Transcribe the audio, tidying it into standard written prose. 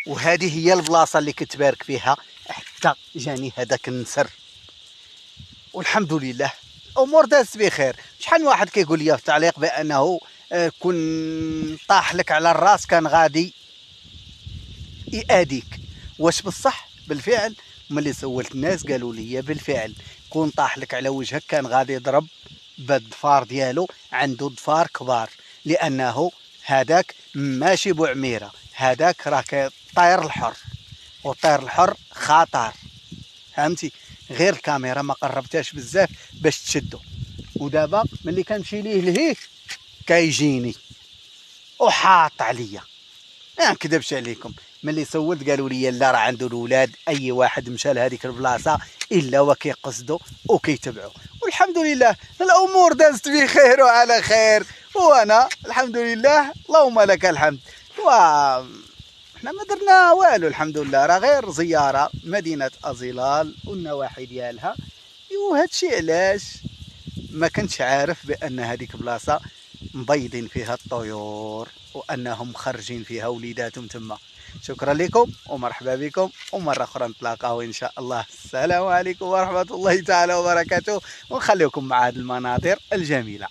وهذه هي البلاصه اللي كنت بارك فيها حتى جاني هذاك النسر، والحمد لله الامور دازت بخير. شحال من واحد كيقول لي في التعليق بانه كون طاح لك على الراس كان غادي يأذيك. واش بصح؟ بالفعل ملي سولت الناس قالوا لي بالفعل كون طاح لك على وجهك كان غادي يضرب بالضفار ديالو، عنده ضفار كبار، لانه هذاك ماشي بوعميره، هذاك راه طاير الحر، والطير الحر خطر، فهمتي؟ غير الكاميرا ما قربتهاش بزاف باش تشدو، ودابا ملي كنمشي ليه لهيه كيجيني وحاط عليا. ما نكذبش عليكم، ملي سولت قالوا لي لا راه عنده الاولاد، اي واحد مشى لهذيك البلاصه الا وكيقصدوا وكيتبعوا. والحمد لله الامور دازت بخير وعلى خير، وانا الحمد لله اللهم لك الحمد. و احنا ما درنا والو الحمد لله، راه غير زياره مدينه ازيلال والنواحي ديالها. وهذا الشيء علاش ما كنتش عارف بان هذيك بلاصه مبيضين فيها الطيور وانهم خرجين فيها وليداتهم تما. شكرا لكم ومرحبا بكم، ومره اخرى نتلاقاو ان شاء الله. السلام عليكم ورحمه الله تعالى وبركاته، ونخليكم مع هذه المناظر الجميله.